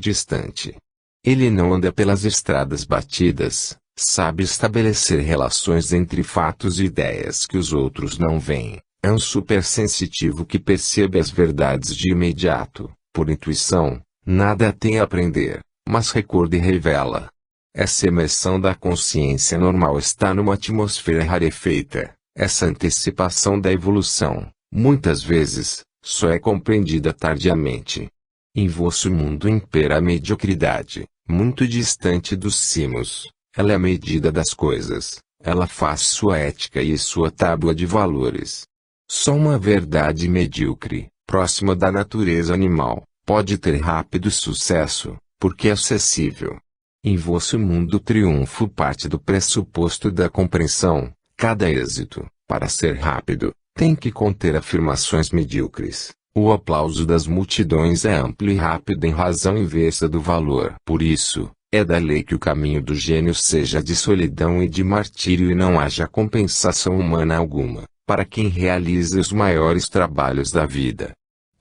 distante. Ele não anda pelas estradas batidas, sabe estabelecer relações entre fatos e ideias que os outros não veem. É um supersensitivo que percebe as verdades de imediato, por intuição, nada tem a aprender, mas recorda e revela. Essa emersão da consciência normal está numa atmosfera rarefeita. Essa antecipação da evolução, muitas vezes, só é compreendida tardiamente. Em vosso mundo impera a mediocridade, muito distante dos cimos. Ela é a medida das coisas, ela faz sua ética e sua tábua de valores. Só uma verdade medíocre, próxima da natureza animal, pode ter rápido sucesso, porque é acessível. Em vosso mundo o triunfo parte do pressuposto da compreensão. Cada êxito, para ser rápido, tem que conter afirmações medíocres. O aplauso das multidões é amplo e rápido em razão inversa do valor. Por isso, é da lei que o caminho do gênio seja de solidão e de martírio e não haja compensação humana alguma, para quem realiza os maiores trabalhos da vida.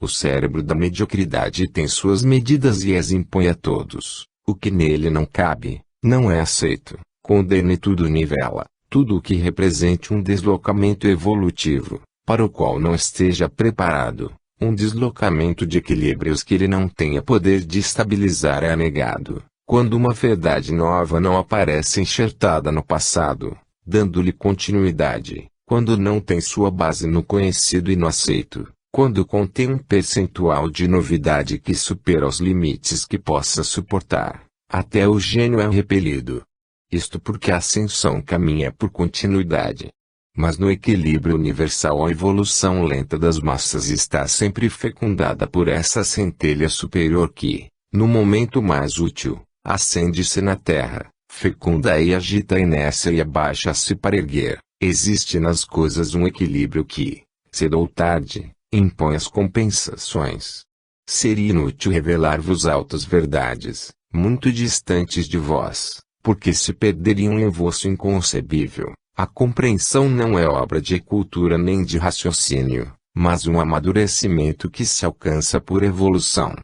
O cérebro da mediocridade tem suas medidas e as impõe a todos. O que nele não cabe, não é aceito, condena e tudo nivela. Tudo o que represente um deslocamento evolutivo, para o qual não esteja preparado, um deslocamento de equilíbrios que ele não tenha poder de estabilizar é negado. Quando uma verdade nova não aparece enxertada no passado, dando-lhe continuidade, quando não tem sua base no conhecido e no aceito, quando contém um percentual de novidade que supera os limites que possa suportar, até o gênio é repelido. Isto porque a ascensão caminha por continuidade. Mas no equilíbrio universal a evolução lenta das massas está sempre fecundada por essa centelha superior que, no momento mais útil, acende-se na terra, fecunda e agita a inércia e abaixa-se para erguer. Existe nas coisas um equilíbrio que, cedo ou tarde, impõe as compensações. Seria inútil revelar-vos altas verdades, muito distantes de vós, porque se perderiam em vosso inconcebível. A compreensão não é obra de cultura nem de raciocínio, mas um amadurecimento que se alcança por evolução.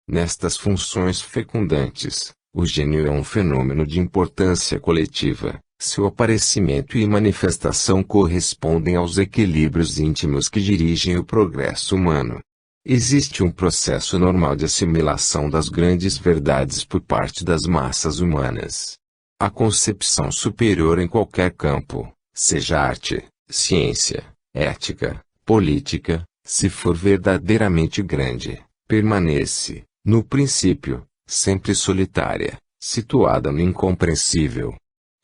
Nestas funções fecundantes, o gênio é um fenômeno de importância coletiva. Seu aparecimento e manifestação correspondem aos equilíbrios íntimos que dirigem o progresso humano. Existe um processo normal de assimilação das grandes verdades por parte das massas humanas. A concepção superior em qualquer campo, seja arte, ciência, ética, política, se for verdadeiramente grande, permanece, no princípio, sempre solitária, situada no incompreensível.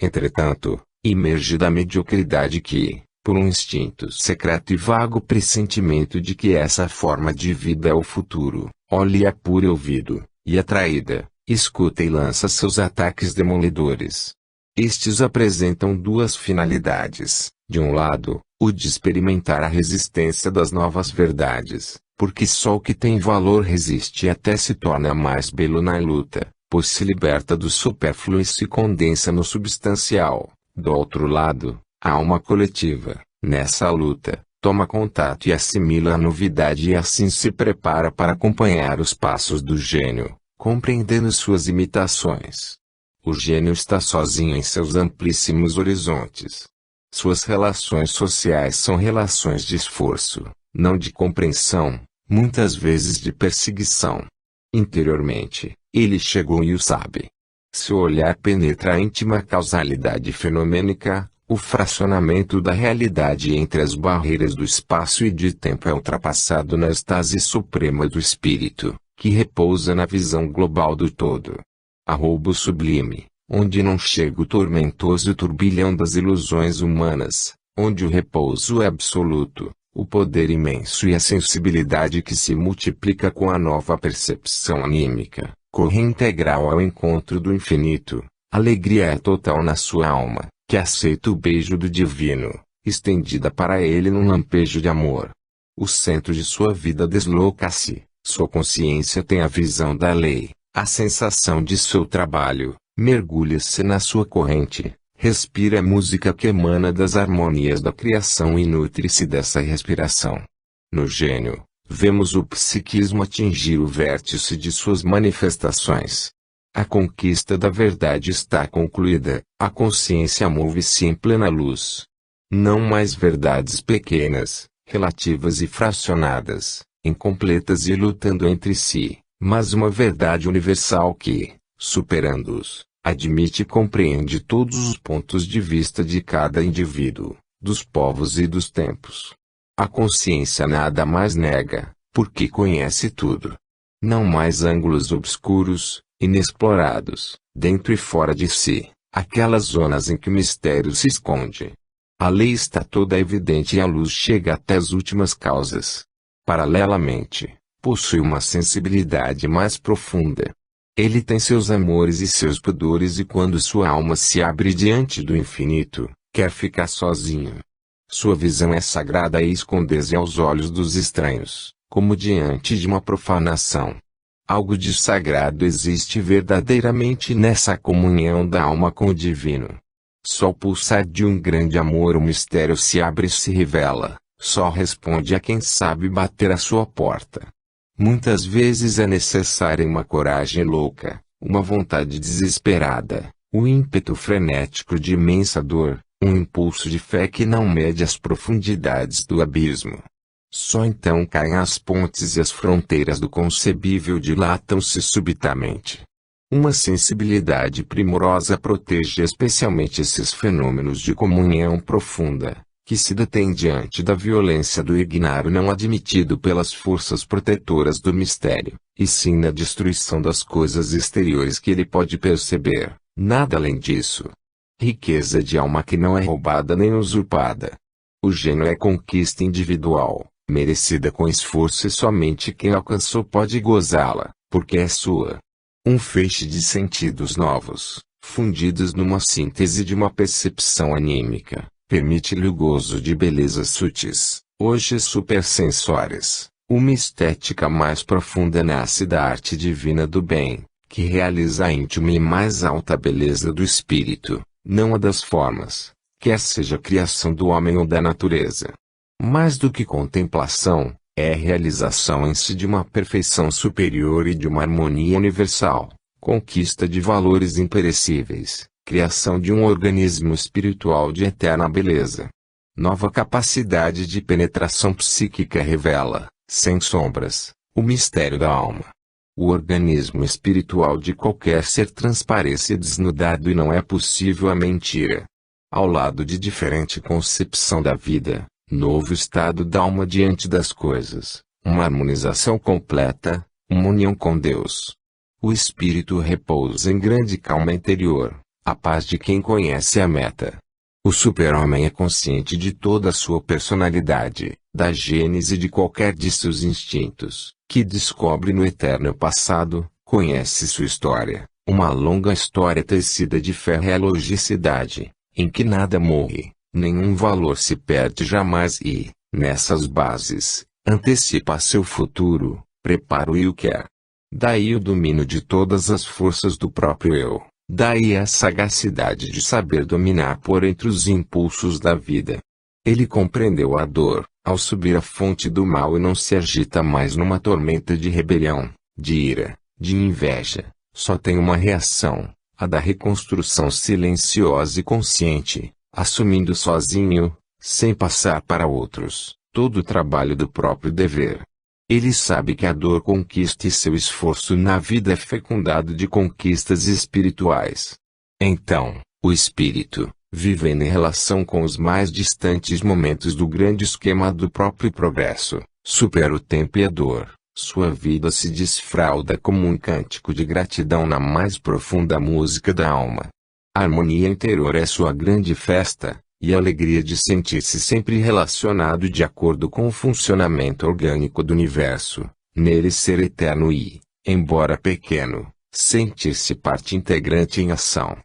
Entretanto, emerge da mediocridade que, por um instinto secreto e vago pressentimento de que essa forma de vida é o futuro, olha e apura ouvido, e atraída, escuta e lança seus ataques demolidores. Estes apresentam duas finalidades. De um lado, o de experimentar a resistência das novas verdades, porque só o que tem valor resiste e até se torna mais belo na luta, pois se liberta do supérfluo e se condensa no substancial. Do outro lado, a alma coletiva, nessa luta, toma contato e assimila a novidade e assim se prepara para acompanhar os passos do gênio, compreendendo suas imitações. O gênio está sozinho em seus amplíssimos horizontes. Suas relações sociais são relações de esforço, não de compreensão, muitas vezes de perseguição. Interiormente, ele chegou e o sabe. Seu olhar penetra a íntima causalidade fenomênica, o fracionamento da realidade entre as barreiras do espaço e de tempo é ultrapassado na estase suprema do espírito, que repousa na visão global do todo. Arroubo sublime, onde não chega o tormentoso turbilhão das ilusões humanas, onde o repouso é absoluto, o poder imenso e a sensibilidade que se multiplica com a nova percepção anímica, corre integral ao encontro do infinito. Alegria é total na sua alma, que aceita o beijo do divino, estendida para ele num lampejo de amor. O centro de sua vida desloca-se, sua consciência tem a visão da lei, a sensação de seu trabalho, mergulha-se na sua corrente, respira a música que emana das harmonias da criação e nutre-se dessa respiração. No gênio, vemos o psiquismo atingir o vértice de suas manifestações. A conquista da verdade está concluída, a consciência move-se em plena luz. Não mais verdades pequenas, relativas e fracionadas, incompletas e lutando entre si, mas uma verdade universal que, superando-os, admite e compreende todos os pontos de vista de cada indivíduo, dos povos e dos tempos. A consciência nada mais nega, porque conhece tudo. Não mais ângulos obscuros, inexplorados, dentro e fora de si, aquelas zonas em que o mistério se esconde. A lei está toda evidente e a luz chega até as últimas causas. Paralelamente, possui uma sensibilidade mais profunda. Ele tem seus amores e seus pudores e quando sua alma se abre diante do infinito, quer ficar sozinho. Sua visão é sagrada e esconde-se aos olhos dos estranhos, como diante de uma profanação. Algo de sagrado existe verdadeiramente nessa comunhão da alma com o divino. Só o pulsar de um grande amor o mistério se abre e se revela, só responde a quem sabe bater à sua porta. Muitas vezes é necessária uma coragem louca, uma vontade desesperada, um ímpeto frenético de imensa dor, um impulso de fé que não mede as profundidades do abismo. Só então caem as pontes e as fronteiras do concebível dilatam-se subitamente. Uma sensibilidade primorosa protege especialmente esses fenômenos de comunhão profunda, que se detém diante da violência do ignário não admitido pelas forças protetoras do mistério, e sim na destruição das coisas exteriores que ele pode perceber, nada além disso. Riqueza de alma que não é roubada nem usurpada. O gênio é conquista individual, merecida com esforço e somente quem alcançou pode gozá-la, porque é sua. Um feixe de sentidos novos, fundidos numa síntese de uma percepção anímica, permite-lhe o gozo de belezas sutis, hoje supersensórias. Uma estética mais profunda nasce da arte divina do bem, que realiza a íntima e mais alta beleza do espírito, não a das formas, quer seja a criação do homem ou da natureza. Mais do que contemplação, é a realização em si de uma perfeição superior e de uma harmonia universal, conquista de valores imperecíveis, criação de um organismo espiritual de eterna beleza. Nova capacidade de penetração psíquica revela, sem sombras, o mistério da alma. O organismo espiritual de qualquer ser transparece desnudado e não é possível a mentira. Ao lado de diferente concepção da vida, novo estado da alma diante das coisas, uma harmonização completa, uma união com Deus. O espírito repousa em grande calma interior, a paz de quem conhece a meta. O super-homem é consciente de toda a sua personalidade, da gênese de qualquer de seus instintos, que descobre no eterno passado, conhece sua história, uma longa história tecida de férrea logicidade, em que nada morre, nenhum valor se perde jamais e, nessas bases, antecipa seu futuro, prepara-o e o quer. Daí o domínio de todas as forças do próprio eu, daí a sagacidade de saber dominar por entre os impulsos da vida. Ele compreendeu a dor, ao subir a fonte do mal e não se agita mais numa tormenta de rebelião, de ira, de inveja, só tem uma reação, a da reconstrução silenciosa e consciente, assumindo sozinho, sem passar para outros, todo o trabalho do próprio dever. Ele sabe que a dor conquista e seu esforço na vida é fecundado de conquistas espirituais. Então, o espírito, vivendo em relação com os mais distantes momentos do grande esquema do próprio progresso, supera o tempo e a dor, sua vida se desfralda como um cântico de gratidão na mais profunda música da alma. A harmonia interior é sua grande festa, e a alegria de sentir-se sempre relacionado de acordo com o funcionamento orgânico do universo, nele ser eterno e, embora pequeno, sentir-se parte integrante em ação.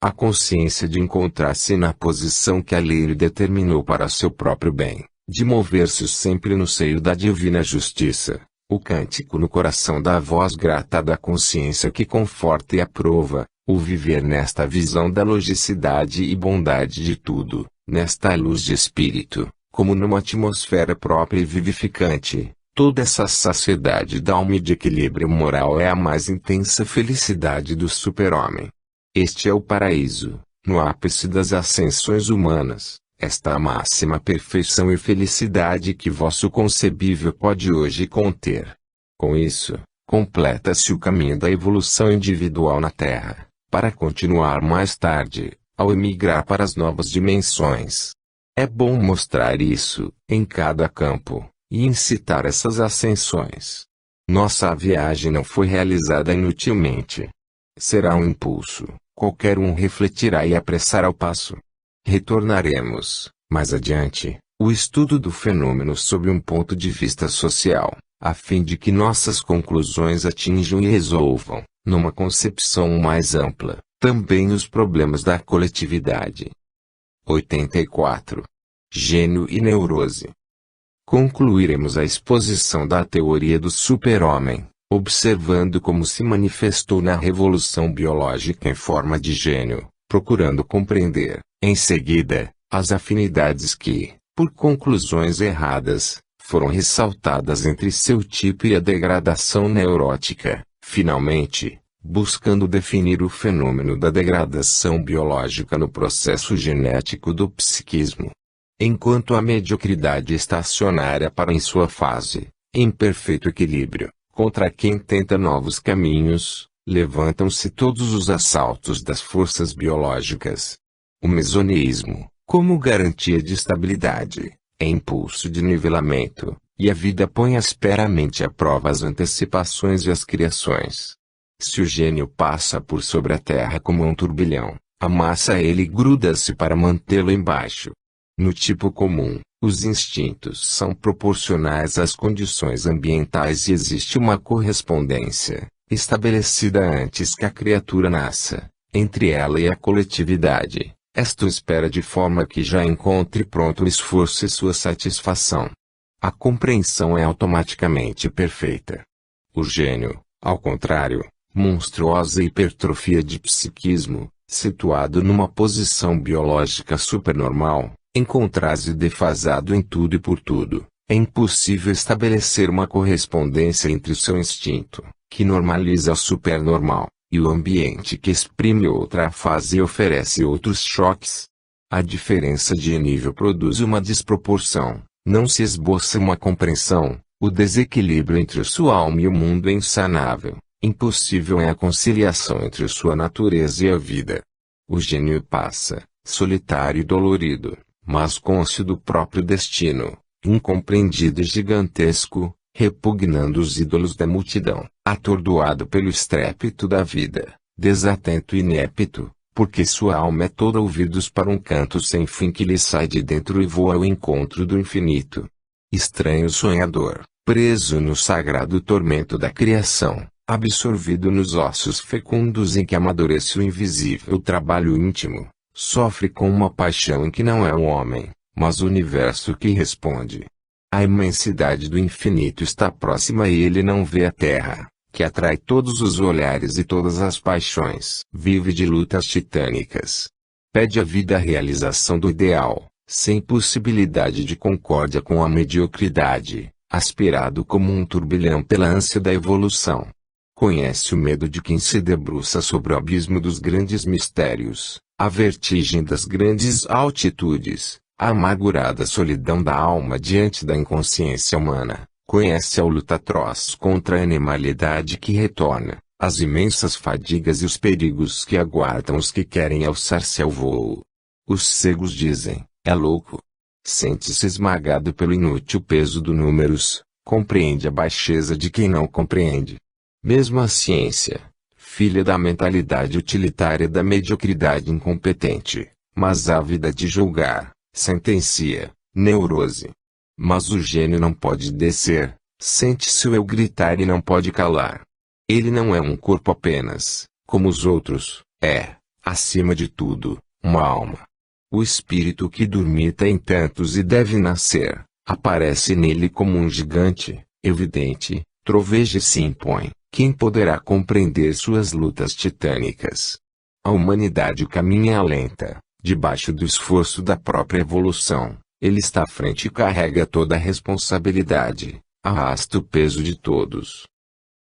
A consciência de encontrar-se na posição que a lei lhe determinou para seu próprio bem, de mover-se sempre no seio da divina justiça, o cântico no coração da voz grata da consciência que conforta e aprova, o viver nesta visão da logicidade e bondade de tudo, nesta luz de espírito, como numa atmosfera própria e vivificante, Toda essa saciedade da alma e de equilíbrio moral é a mais intensa felicidade do super-homem. Este é o paraíso, no ápice das ascensões humanas, esta a máxima perfeição e felicidade que vosso concebível pode hoje conter. Com isso, completa-se o caminho da evolução individual na Terra, para continuar mais tarde, ao emigrar para as novas dimensões. É bom mostrar isso, em cada campo, e incitar essas ascensões. Nossa viagem não foi realizada inutilmente. Será um impulso, qualquer um refletirá e apressará o passo. Retornaremos, mais adiante, o estudo do fenômeno sob um ponto de vista social, a fim de que nossas conclusões atinjam e resolvam, numa concepção mais ampla, também os problemas da coletividade. 84. Gênio e neurose. Concluiremos a exposição da teoria do super-homem, observando como se manifestou na revolução biológica em forma de gênio, procurando compreender, em seguida, as afinidades que, por conclusões erradas, foram ressaltadas entre seu tipo e a degradação neurótica, finalmente, buscando definir o fenômeno da degradação biológica no processo genético do psiquismo. Enquanto a mediocridade estacionária para em sua fase, em perfeito equilíbrio, contra quem tenta novos caminhos, levantam-se todos os assaltos das forças biológicas. O mesoneísmo, como garantia de estabilidade, é impulso de nivelamento, e a vida põe asperamente à prova as antecipações e as criações. Se o gênio passa por sobre a terra como um turbilhão, amassa ele e gruda-se para mantê-lo embaixo. No tipo comum, os instintos são proporcionais às condições ambientais e existe uma correspondência, estabelecida antes que a criatura nasça, entre ela e a coletividade. Esta espera de forma que já encontre pronto o esforço e sua satisfação. A compreensão é automaticamente perfeita. O gênio, ao contrário, monstruosa hipertrofia de psiquismo, situado numa posição biológica supernormal, encontra-se defasado em tudo e por tudo. É impossível estabelecer uma correspondência entre o seu instinto, que normaliza o supernormal, e o ambiente que exprime outra fase e oferece outros choques. A diferença de nível produz uma desproporção, não se esboça uma compreensão, o desequilíbrio entre sua alma e o mundo é insanável, impossível é a conciliação entre sua natureza e a vida. O gênio passa, solitário e dolorido, mas cônscio do próprio destino, incompreendido e gigantesco, repugnando os ídolos da multidão, atordoado pelo estrépito da vida, desatento e inepto, porque sua alma é toda ouvidos para um canto sem fim que lhe sai de dentro e voa ao encontro do infinito. Estranho sonhador, preso no sagrado tormento da criação, absorvido nos ossos fecundos em que amadurece o invisível trabalho íntimo, sofre com uma paixão em que não é o homem, mas o universo que responde. A imensidade do infinito está próxima e ele não vê a terra, que atrai todos os olhares e todas as paixões. Vive de lutas titânicas. Pede à vida a realização do ideal, sem possibilidade de concórdia com a mediocridade, aspirado como um turbilhão pela ânsia da evolução. Conhece o medo de quem se debruça sobre o abismo dos grandes mistérios, a vertigem das grandes altitudes, a amargurada solidão da alma diante da inconsciência humana. Conhece a luta atroz contra a animalidade que retorna, as imensas fadigas e os perigos que aguardam os que querem alçar-se ao voo. Os cegos dizem, é louco. Sente-se esmagado pelo inútil peso do números, compreende a baixeza de quem não compreende. Mesmo a ciência, filha da mentalidade utilitária da mediocridade incompetente, mas ávida de julgar, sentencia, neurose. Mas o gênio não pode descer, sente-se o eu gritar e não pode calar. Ele não é um corpo apenas, como os outros, é, acima de tudo, uma alma. O espírito que dormita em tantos e deve nascer, aparece nele como um gigante, evidente, troveja e se impõe. Quem poderá compreender suas lutas titânicas? A humanidade caminha lenta, debaixo do esforço da própria evolução. Ele está à frente e carrega toda a responsabilidade, arrasta o peso de todos.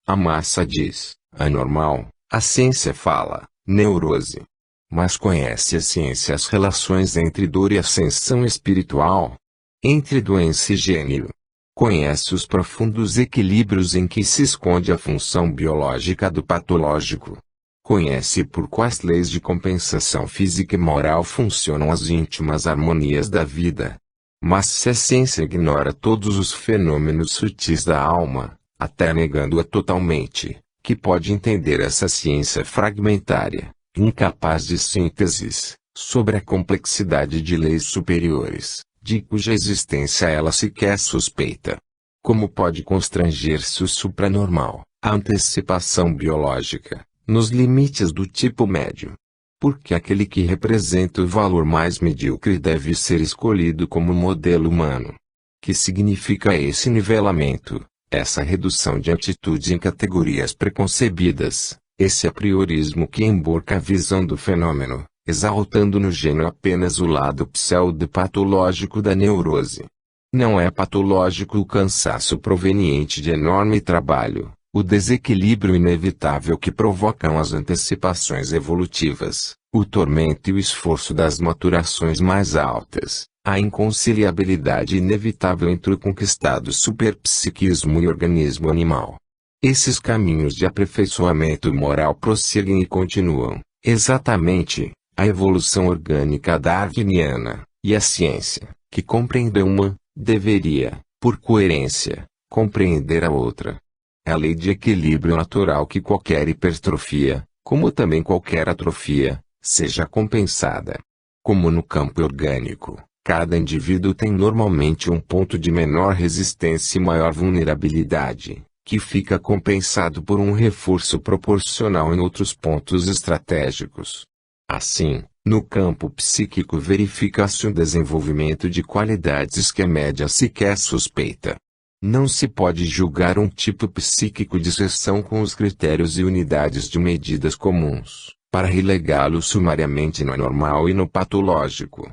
A massa diz, anormal, a ciência fala, neurose. Mas conhece a ciência as relações entre dor e ascensão espiritual? Entre doença e gênio? Conhece os profundos equilíbrios em que se esconde a função biológica do patológico? Conhece por quais leis de compensação física e moral funcionam as íntimas harmonias da vida? Mas se a ciência ignora todos os fenômenos sutis da alma, até negando-a totalmente, que pode entender essa ciência fragmentária, incapaz de sínteses, sobre a complexidade de leis superiores, de cuja existência ela sequer suspeita? Como pode constranger-se o supranormal, a antecipação biológica, nos limites do tipo médio? Porque aquele que representa o valor mais medíocre deve ser escolhido como modelo humano. Que significa esse nivelamento, essa redução de atitudes em categorias preconcebidas, esse apriorismo que emborca a visão do fenômeno, exaltando no gênio apenas o lado pseudopatológico da neurose? Não é patológico o cansaço proveniente de enorme trabalho, o desequilíbrio inevitável que provocam as antecipações evolutivas, o tormento e o esforço das maturações mais altas, a inconciliabilidade inevitável entre o conquistado superpsiquismo e organismo animal. Esses caminhos de aperfeiçoamento moral prosseguem e continuam, exatamente, a evolução orgânica darwiniana, e a ciência, que compreende uma, deveria, por coerência, compreender a outra. É a lei de equilíbrio natural que qualquer hipertrofia, como também qualquer atrofia, seja compensada. Como no campo orgânico, cada indivíduo tem normalmente um ponto de menor resistência e maior vulnerabilidade, que fica compensado por um reforço proporcional em outros pontos estratégicos. Assim, no campo psíquico verifica-se um desenvolvimento de qualidades que a média sequer suspeita. Não se pode julgar um tipo psíquico de exceção com os critérios e unidades de medidas comuns, para relegá-lo sumariamente no anormal e no patológico.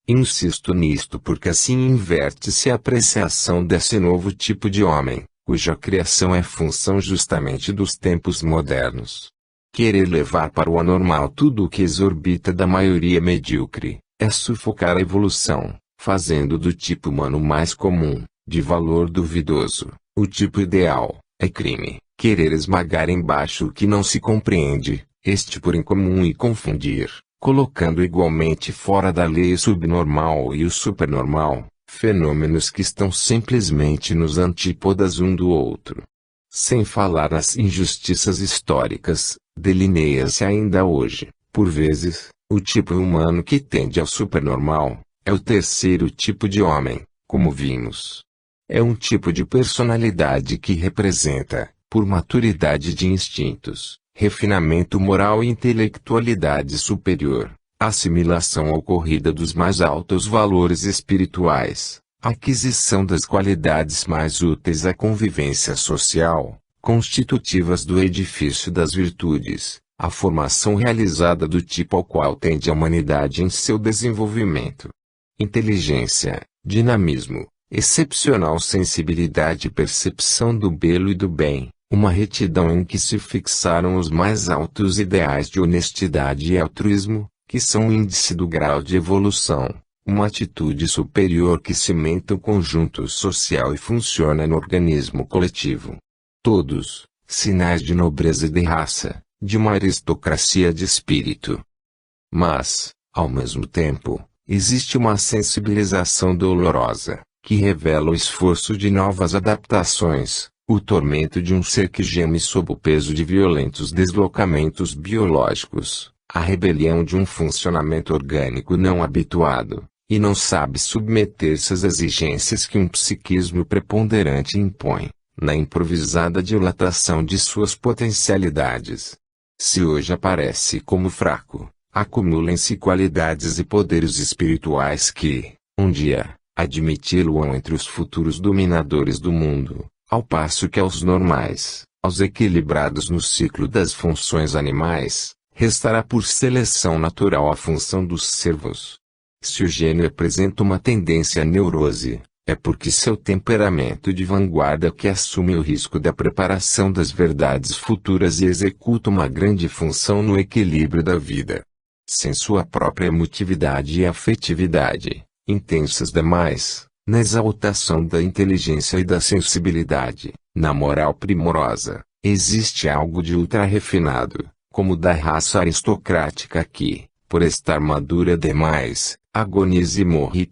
Insisto nisto porque assim inverte-se a apreciação desse novo tipo de homem, cuja criação é função justamente dos tempos modernos. Querer levar para o anormal tudo o que exorbita da maioria medíocre, é sufocar a evolução, fazendo do tipo humano mais comum, de valor duvidoso, o tipo ideal. É crime, querer esmagar embaixo o que não se compreende, este por incomum e confundir, colocando igualmente fora da lei o subnormal e o supernormal, fenômenos que estão simplesmente nos antípodas um do outro. Sem falar nas injustiças históricas, delineia-se ainda hoje, por vezes, o tipo humano que tende ao supernormal, é o terceiro tipo de homem, como vimos. É um tipo de personalidade que representa, por maturidade de instintos, refinamento moral e intelectualidade superior, assimilação ocorrida dos mais altos valores espirituais, aquisição das qualidades mais úteis à convivência social, constitutivas do edifício das virtudes, a formação realizada do tipo ao qual tende a humanidade em seu desenvolvimento. Inteligência, dinamismo, excepcional sensibilidade e percepção do belo e do bem, uma retidão em que se fixaram os mais altos ideais de honestidade e altruísmo, que são o índice do grau de evolução, uma atitude superior que cimenta o conjunto social e funciona no organismo coletivo. Todos, sinais de nobreza de raça, de uma aristocracia de espírito. Mas, ao mesmo tempo, existe uma sensibilização dolorosa, que revela o esforço de novas adaptações, o tormento de um ser que geme sob o peso de violentos deslocamentos biológicos, a rebelião de um funcionamento orgânico não habituado, e não sabe submeter-se às exigências que um psiquismo preponderante impõe, na improvisada dilatação de suas potencialidades. Se hoje aparece como fraco, acumulam-se qualidades e poderes espirituais que, um dia, admiti-lo-ão entre os futuros dominadores do mundo, ao passo que aos normais, aos equilibrados no ciclo das funções animais, restará por seleção natural a função dos servos. Se o gênio apresenta uma tendência à neurose, É porque seu temperamento de vanguarda que assume o risco da preparação das verdades futuras e executa uma grande função no equilíbrio da vida. Sem sua própria emotividade e afetividade, intensas demais, na exaltação da inteligência e da sensibilidade, na moral primorosa, existe algo de ultra-refinado, como da raça aristocrática que, por estar madura demais, agoniza e morre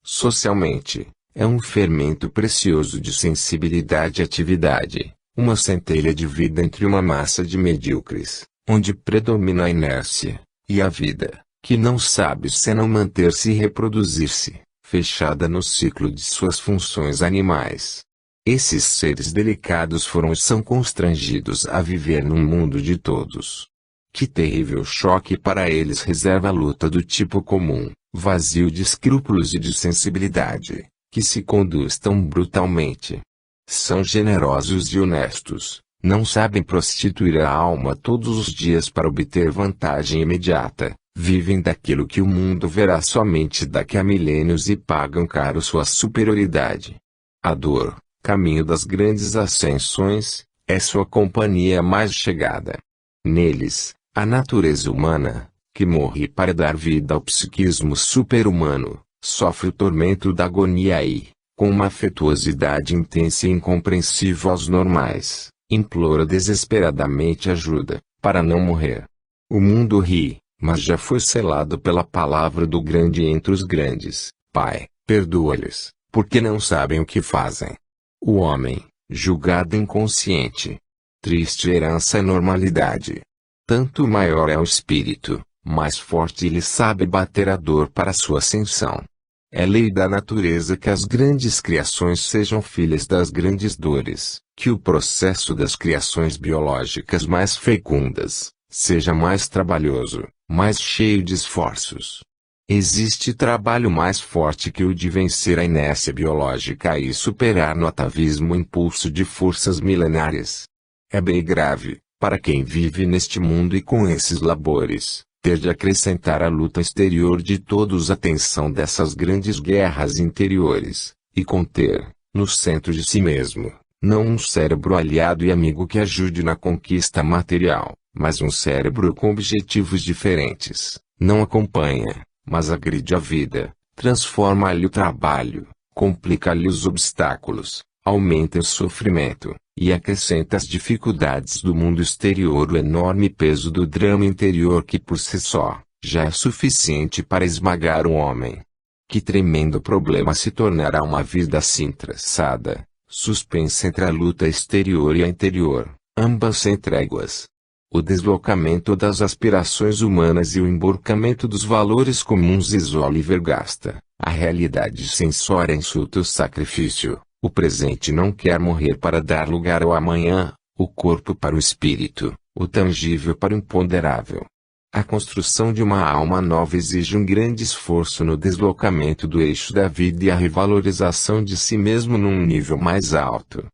socialmente, é um fermento precioso de sensibilidade e atividade, uma centelha de vida entre uma massa de medíocres, onde predomina a inércia, e a vida, que não sabe senão manter-se e reproduzir-se, fechada no ciclo de suas funções animais. Esses seres delicados foram e são constrangidos a viver num mundo de todos. Que terrível choque para eles reserva a luta do tipo comum, vazio de escrúpulos e de sensibilidade, que se conduz tão brutalmente. São generosos e honestos, não sabem prostituir a alma todos os dias para obter vantagem imediata, vivem daquilo que o mundo verá somente daqui a milênios e pagam caro sua superioridade. A dor, caminho das grandes ascensões, é sua companhia mais chegada. Neles, a natureza humana, que morre para dar vida ao psiquismo super-humano, sofre o tormento da agonia e, com uma afetuosidade intensa e incompreensível aos normais, implora desesperadamente ajuda, para não morrer. O mundo ri, mas já foi selado pela palavra do grande entre os grandes: Pai, perdoa-lhes, porque não sabem o que fazem. O homem, julgado inconsciente. Triste herança é normalidade. Tanto maior é o espírito, mais forte ele sabe bater a dor para sua ascensão. É lei da natureza que as grandes criações sejam filhas das grandes dores, que o processo das criações biológicas mais fecundas seja mais trabalhoso, mais cheio de esforços. Existe trabalho mais forte que o de vencer a inércia biológica e superar no atavismo o impulso de forças milenárias. É bem grave, para quem vive neste mundo e com esses labores, ter de acrescentar à luta exterior de todos a tensão dessas grandes guerras interiores, e conter, no centro de si mesmo, não um cérebro aliado e amigo que ajude na conquista material, mas um cérebro com objetivos diferentes, não acompanha, mas agride a vida, transforma-lhe o trabalho, complica-lhe os obstáculos, aumenta o sofrimento, e acrescenta às dificuldades do mundo exterior o enorme peso do drama interior que por si só, já é suficiente para esmagar um homem. Que tremendo problema se tornará uma vida assim traçada, suspensa entre a luta exterior e a interior, ambas sem tréguas. O deslocamento das aspirações humanas e o emborcamento dos valores comuns isola e vergasta. A realidade sensória insulta o sacrifício. O presente não quer morrer para dar lugar ao amanhã, o corpo para o espírito, o tangível para o imponderável. A construção de uma alma nova exige um grande esforço no deslocamento do eixo da vida e a revalorização de si mesmo num nível mais alto.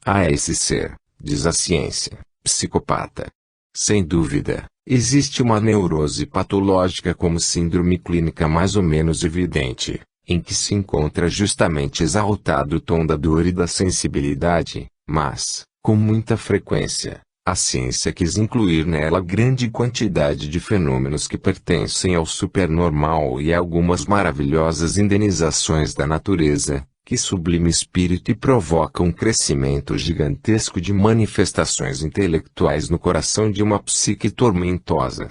A esse ser, diz a ciência, psicopata. Sem dúvida, existe uma neurose patológica como síndrome clínica mais ou menos evidente, em que se encontra justamente exaltado o tom da dor e da sensibilidade, mas, com muita frequência, a ciência quis incluir nela grande quantidade de fenômenos que pertencem ao supernormal e algumas maravilhosas indenizações da natureza, que sublime espírito e provoca um crescimento gigantesco de manifestações intelectuais no coração de uma psique tormentosa.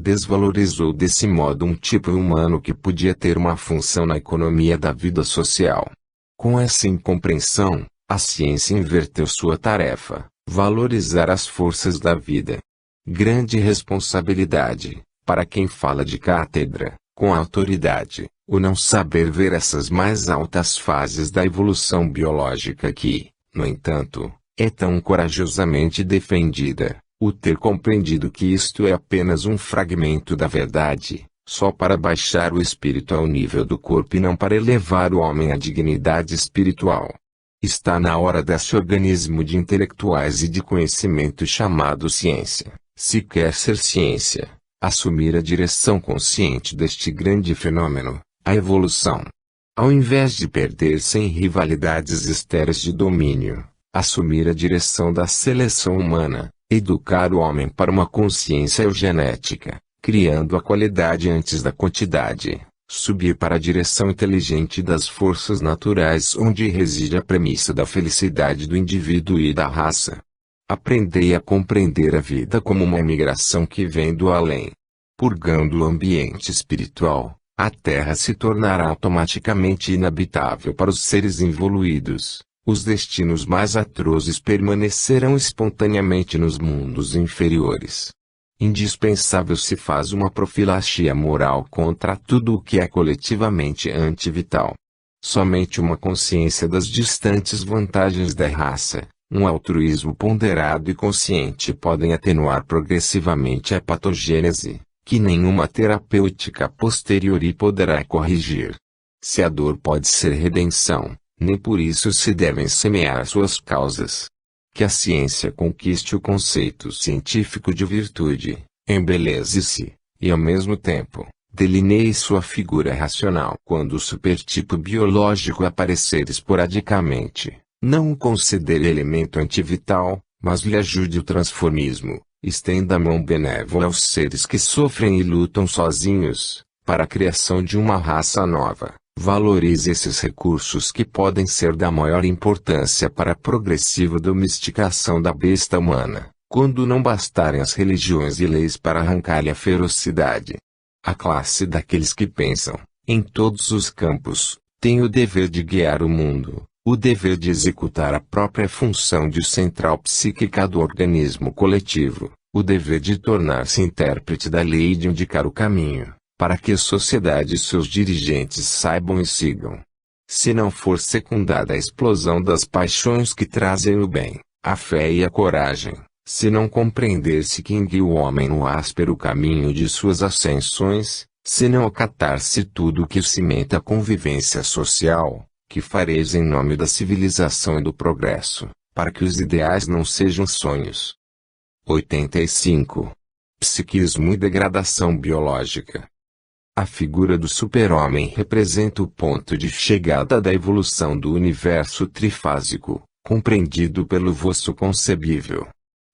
Desvalorizou desse modo um tipo humano que podia ter uma função na economia da vida social. Com essa incompreensão, a ciência inverteu sua tarefa, valorizar as forças da vida. Grande responsabilidade, para quem fala de cátedra, com autoridade, o não saber ver essas mais altas fases da evolução biológica que, no entanto, é tão corajosamente defendida. O ter compreendido que isto é apenas um fragmento da verdade, só para baixar o espírito ao nível do corpo e não para elevar o homem à dignidade espiritual. Está na hora desse organismo de intelectuais e de conhecimento chamado ciência, se quer ser ciência, assumir a direção consciente deste grande fenômeno, a evolução. Ao invés de perder-se em rivalidades estéreis de domínio, assumir a direção da seleção humana, educar o homem para uma consciência eugenética, criando a qualidade antes da quantidade, subir para a direção inteligente das forças naturais onde reside a premissa da felicidade do indivíduo e da raça. Aprendei a compreender a vida como uma migração que vem do além. Purgando o ambiente espiritual, a Terra se tornará automaticamente inabitável para os seres involuídos. Os destinos mais atrozes permanecerão espontaneamente nos mundos inferiores. Indispensável se faz uma profilaxia moral contra tudo o que é coletivamente antivital. Somente uma consciência das distantes vantagens da raça, um altruísmo ponderado e consciente podem atenuar progressivamente a patogênese, que nenhuma terapêutica posteriori poderá corrigir. Se a dor pode ser redenção, nem por isso se devem semear suas causas. Que a ciência conquiste o conceito científico de virtude, embeleze-se, e ao mesmo tempo, delineie sua figura racional. Quando o supertipo biológico aparecer esporadicamente, não o considere elemento antivital, mas lhe ajude o transformismo. Estenda a mão benévola aos seres que sofrem e lutam sozinhos, para a criação de uma raça nova. Valorize esses recursos que podem ser da maior importância para a progressiva domesticação da besta humana, quando não bastarem as religiões e leis para arrancar-lhe a ferocidade. A classe daqueles que pensam, em todos os campos, tem o dever de guiar o mundo, o dever de executar a própria função de central psíquica do organismo coletivo, o dever de tornar-se intérprete da lei e de indicar o caminho, para que a sociedade e seus dirigentes saibam e sigam. Se não for secundada a explosão das paixões que trazem o bem, a fé e a coragem, se não compreender-se quem guia o homem no áspero caminho de suas ascensões, se não acatar-se tudo o que cimenta a convivência social, que fareis em nome da civilização e do progresso, para que os ideais não sejam sonhos. 85. Psiquismo e degradação biológica. A figura do super-homem representa o ponto de chegada da evolução do universo trifásico, compreendido pelo vosso concebível.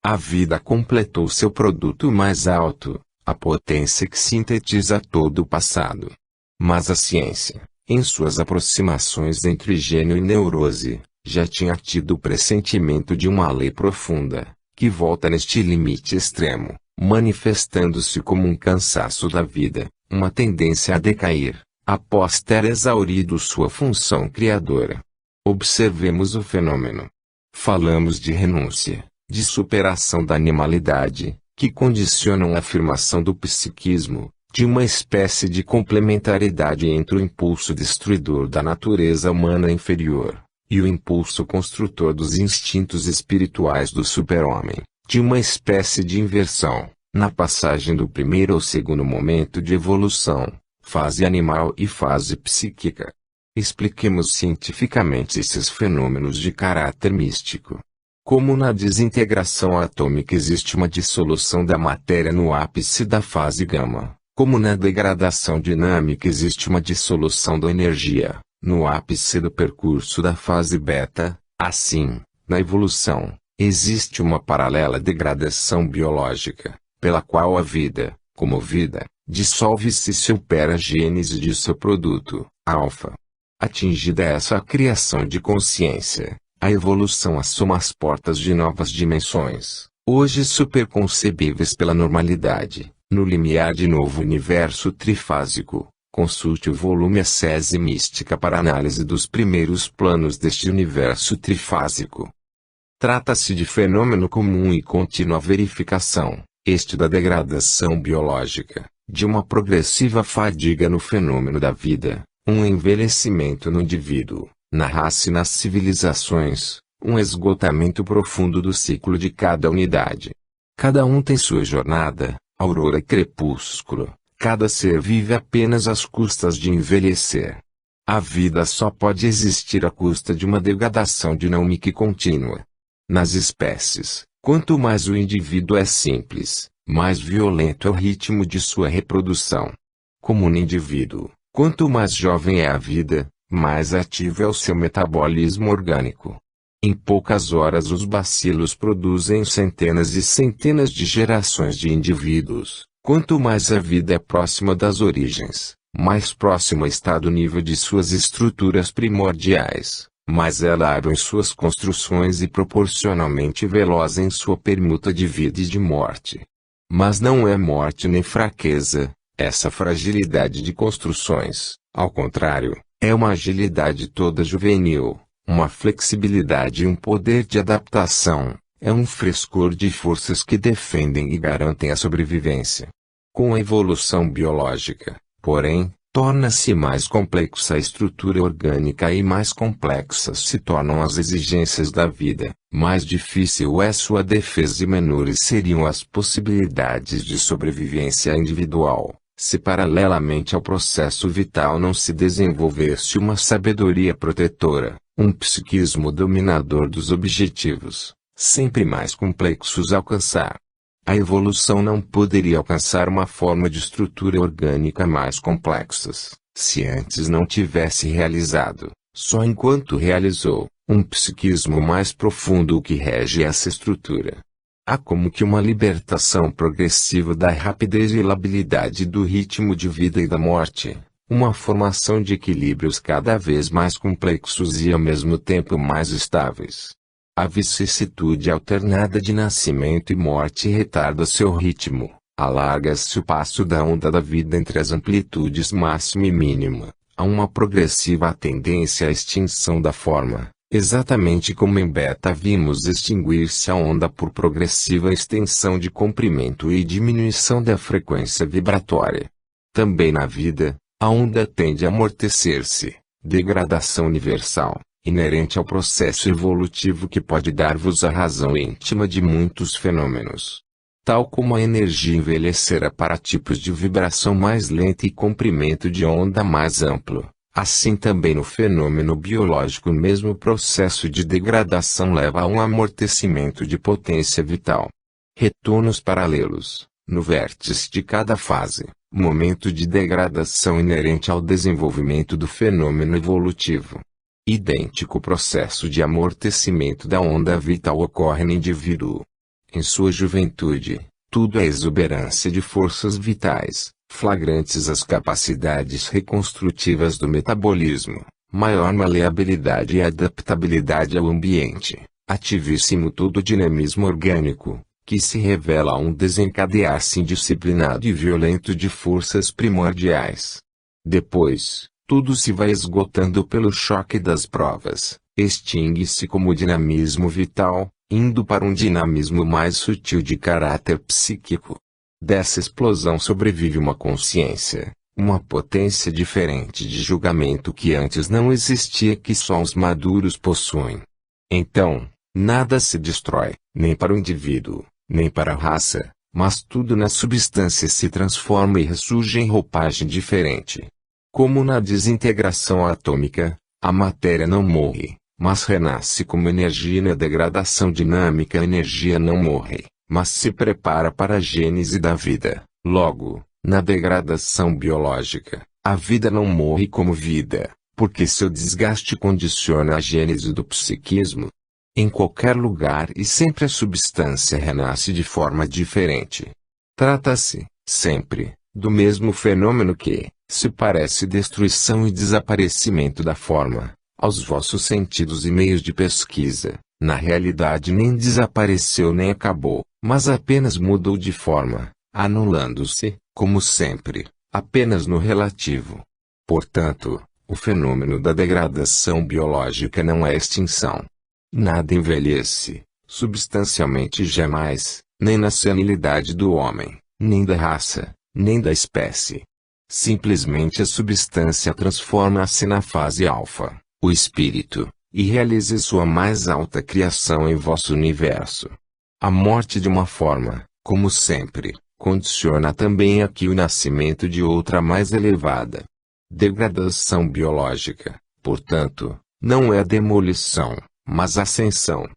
A vida completou seu produto mais alto, a potência que sintetiza todo o passado. Mas a ciência, em suas aproximações entre gênio e neurose, já tinha tido o pressentimento de uma lei profunda, que volta neste limite extremo, manifestando-se como um cansaço da vida, uma tendência a decair, após ter exaurido sua função criadora. Observemos o fenômeno. Falamos de renúncia, de superação da animalidade, que condicionam a afirmação do psiquismo, de uma espécie de complementaridade entre o impulso destruidor da natureza humana inferior, e o impulso construtor dos instintos espirituais do super-homem, de uma espécie de inversão, na passagem do primeiro ao segundo momento de evolução, fase animal e fase psíquica. Expliquemos cientificamente esses fenômenos de caráter místico. Como na desintegração atômica existe uma dissolução da matéria no ápice da fase gama, como na degradação dinâmica existe uma dissolução da energia, no ápice do percurso da fase beta, assim, na evolução, existe uma paralela degradação biológica, pela qual a vida, como vida, dissolve-se e se opera a gênese de seu produto, alfa. Atingida essa criação de consciência, a evolução assoma as portas de novas dimensões, hoje superconcebíveis pela normalidade, no limiar de novo universo trifásico. Consulte o volume Ascese Mística para análise dos primeiros planos deste universo trifásico. Trata-se de fenômeno comum e contínua verificação, este da degradação biológica, de uma progressiva fadiga no fenômeno da vida, um envelhecimento no indivíduo, na raça e nas civilizações, um esgotamento profundo do ciclo de cada unidade. Cada um tem sua jornada, aurora e crepúsculo. Cada ser vive apenas às custas de envelhecer. A vida só pode existir à custa de uma degradação dinâmica e contínua. Nas espécies, quanto mais o indivíduo é simples, mais violento é o ritmo de sua reprodução. Como no indivíduo, quanto mais jovem é a vida, mais ativo é o seu metabolismo orgânico. Em poucas horas os bacilos produzem centenas e centenas de gerações de indivíduos. Quanto mais a vida é próxima das origens, mais próxima está do nível de suas estruturas primordiais, mais ela abre em suas construções e proporcionalmente veloz em sua permuta de vida e de morte. Mas não é morte nem fraqueza, essa fragilidade de construções, ao contrário, é uma agilidade toda juvenil, uma flexibilidade e um poder de adaptação, é um frescor de forças que defendem e garantem a sobrevivência. Com a evolução biológica, porém, torna-se mais complexa a estrutura orgânica e mais complexas se tornam as exigências da vida, mais difícil é sua defesa e menores seriam as possibilidades de sobrevivência individual, se paralelamente ao processo vital não se desenvolvesse uma sabedoria protetora, um psiquismo dominador dos objetivos, sempre mais complexos a alcançar. A evolução não poderia alcançar uma forma de estrutura orgânica mais complexas, se antes não tivesse realizado, só enquanto realizou, um psiquismo mais profundo que rege essa estrutura. Há como que uma libertação progressiva da rapidez e labilidade do ritmo de vida e da morte, uma formação de equilíbrios cada vez mais complexos e ao mesmo tempo mais estáveis. A vicissitude alternada de nascimento e morte retarda seu ritmo, alarga-se o passo da onda da vida entre as amplitudes máxima e mínima, há uma progressiva tendência à extinção da forma, exatamente como em beta vimos extinguir-se a onda por progressiva extensão de comprimento e diminuição da frequência vibratória. Também na vida, a onda tende a amortecer-se, degradação universal, inerente ao processo evolutivo que pode dar-vos a razão íntima de muitos fenômenos. Tal como a energia envelhecerá para tipos de vibração mais lenta e comprimento de onda mais amplo, assim também no fenômeno biológico o mesmo processo de degradação leva a um amortecimento de potência vital. Retornos paralelos, no vértice de cada fase, momento de degradação inerente ao desenvolvimento do fenômeno evolutivo. Idêntico processo de amortecimento da onda vital ocorre no indivíduo. Em sua juventude, tudo é exuberância de forças vitais, flagrantes as capacidades reconstrutivas do metabolismo, maior maleabilidade e adaptabilidade ao ambiente, ativíssimo todo o dinamismo orgânico, que se revela a um desencadear-se indisciplinado e violento de forças primordiais. Depois, tudo se vai esgotando pelo choque das provas, extingue-se como dinamismo vital, indo para um dinamismo mais sutil de caráter psíquico. Dessa explosão sobrevive uma consciência, uma potência diferente de julgamento que antes não existia que só os maduros possuem. Então, nada se destrói, nem para o indivíduo, nem para a raça, mas tudo na substância se transforma e ressurge em roupagem diferente. Como na desintegração atômica, a matéria não morre, mas renasce como energia. Na degradação dinâmica a energia não morre, mas se prepara para a gênese da vida. Logo, na degradação biológica, a vida não morre como vida, porque seu desgaste condiciona a gênese do psiquismo. Em qualquer lugar e sempre a substância renasce de forma diferente. Trata-se, sempre, do mesmo fenômeno que, se parece destruição e desaparecimento da forma, aos vossos sentidos e meios de pesquisa, na realidade nem desapareceu nem acabou, mas apenas mudou de forma, anulando-se, como sempre, apenas no relativo. Portanto, o fenômeno da degradação biológica não é extinção. Nada envelhece, substancialmente jamais, nem na senilidade do homem, nem da raça, nem da espécie. Simplesmente a substância transforma-se na fase alfa, o espírito, e realize sua mais alta criação em vosso universo. A morte de uma forma, como sempre, condiciona também aqui o nascimento de outra mais elevada. Degradação biológica, portanto, não é demolição, mas ascensão.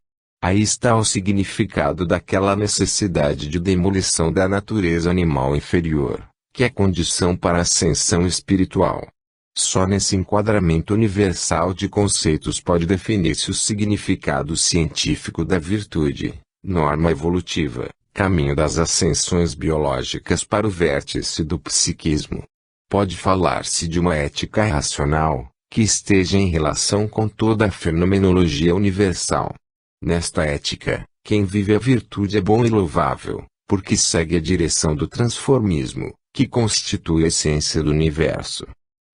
Aí está o significado daquela necessidade de demolição da natureza animal inferior, que é condição para a ascensão espiritual. Só nesse enquadramento universal de conceitos pode definir-se o significado científico da virtude, norma evolutiva, caminho das ascensões biológicas para o vértice do psiquismo. Pode falar-se de uma ética racional, que esteja em relação com toda a fenomenologia universal. Nesta ética, quem vive a virtude é bom e louvável, porque segue a direção do transformismo, que constitui a essência do universo.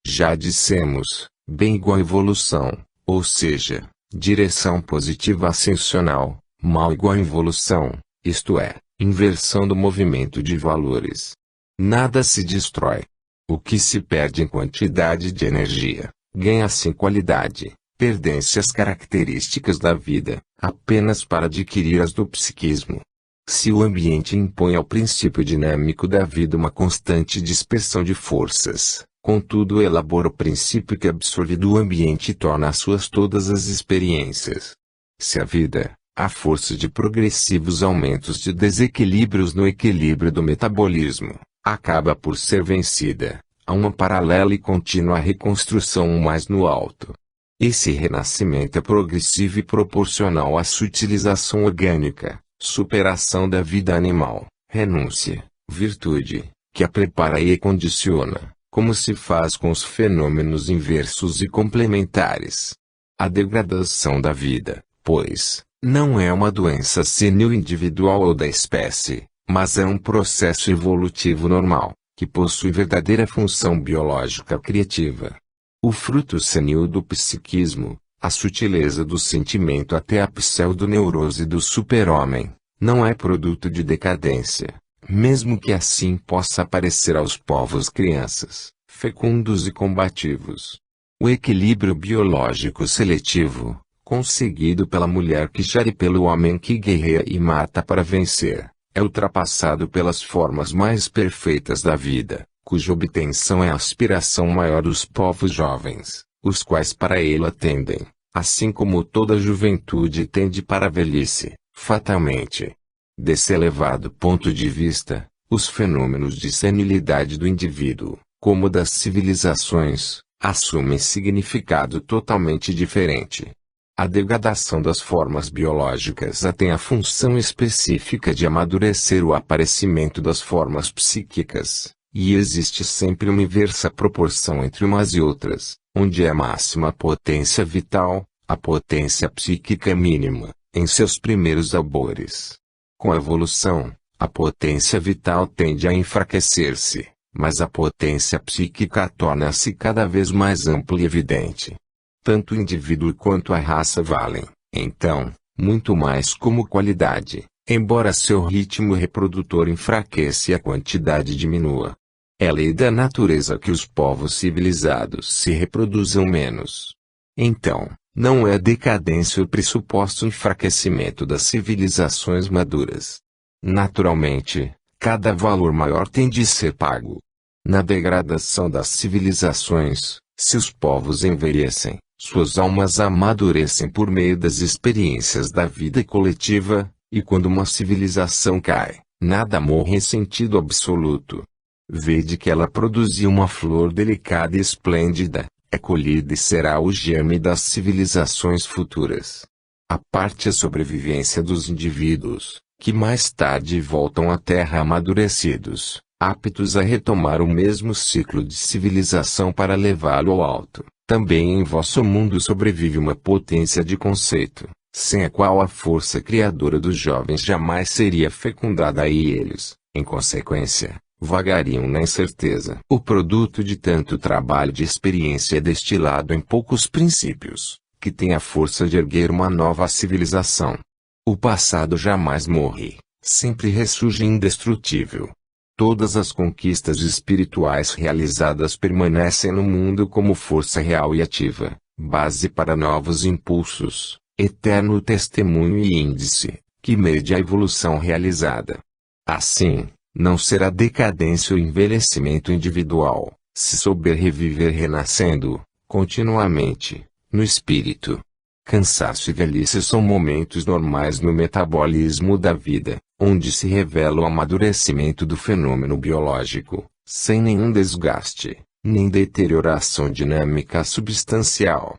Já dissemos, bem igual evolução, ou seja, direção positiva ascensional, mal igual involução, isto é, inversão do movimento de valores. Nada se destrói. O que se perde em quantidade de energia, ganha-se em qualidade, perdem-se as características da vida, apenas para adquirir as do psiquismo. Se o ambiente impõe ao princípio dinâmico da vida uma constante dispersão de forças, contudo elabora o princípio que absorve do ambiente e torna as suas todas as experiências. Se a vida, a força de progressivos aumentos de desequilíbrios no equilíbrio do metabolismo, acaba por ser vencida, há uma paralela e contínua reconstrução mais no alto. Esse renascimento é progressivo e proporcional à sutilização orgânica, superação da vida animal, renúncia, virtude, que a prepara e condiciona, como se faz com os fenômenos inversos e complementares. A degradação da vida, pois, não é uma doença senil individual ou da espécie, mas é um processo evolutivo normal, que possui verdadeira função biológica criativa. O fruto senil do psiquismo, a sutileza do sentimento até a pseudoneurose do super-homem, não é produto de decadência, mesmo que assim possa parecer aos povos crianças, fecundos e combativos. O equilíbrio biológico seletivo, conseguido pela mulher que gera e pelo homem que guerreia e mata para vencer, é ultrapassado pelas formas mais perfeitas da vida, cuja obtenção é a aspiração maior dos povos jovens, os quais para ela tendem, assim como toda juventude tende para a velhice, fatalmente. Desse elevado ponto de vista, os fenômenos de senilidade do indivíduo, como das civilizações, assumem significado totalmente diferente. A degradação das formas biológicas tem a função específica de amadurecer o aparecimento das formas psíquicas, e existe sempre uma inversa proporção entre umas e outras, onde é máxima a potência vital, a potência psíquica é mínima, em seus primeiros albores. Com a evolução, a potência vital tende a enfraquecer-se, mas a potência psíquica torna-se cada vez mais ampla e evidente. Tanto o indivíduo quanto a raça valem, então, muito mais como qualidade, embora seu ritmo reprodutor enfraqueça e a quantidade diminua. É lei da natureza que os povos civilizados se reproduzam menos. Então, não é decadência o pressuposto enfraquecimento das civilizações maduras. Naturalmente, cada valor maior tem de ser pago. Na degradação das civilizações, se os povos envelhecem, suas almas amadurecem por meio das experiências da vida coletiva, e quando uma civilização cai, nada morre em sentido absoluto. Vede que ela produziu uma flor delicada e esplêndida, é colhida e será o germe das civilizações futuras. A parte a sobrevivência dos indivíduos, que mais tarde voltam à Terra amadurecidos, aptos a retomar o mesmo ciclo de civilização para levá-lo ao alto. Também em vosso mundo sobrevive uma potência de conceito, sem a qual a força criadora dos jovens jamais seria fecundada e eles, em consequência, vagariam na incerteza. O produto de tanto trabalho de experiência é destilado em poucos princípios, que têm a força de erguer uma nova civilização. O passado jamais morre, sempre ressurge indestrutível. Todas as conquistas espirituais realizadas permanecem no mundo como força real e ativa, base para novos impulsos, eterno testemunho e índice, que mede a evolução realizada. Assim, não será decadência o envelhecimento individual, se souber reviver renascendo, continuamente, no espírito. Cansaço e velhice são momentos normais no metabolismo da vida, onde se revela o amadurecimento do fenômeno biológico, sem nenhum desgaste, nem deterioração dinâmica substancial.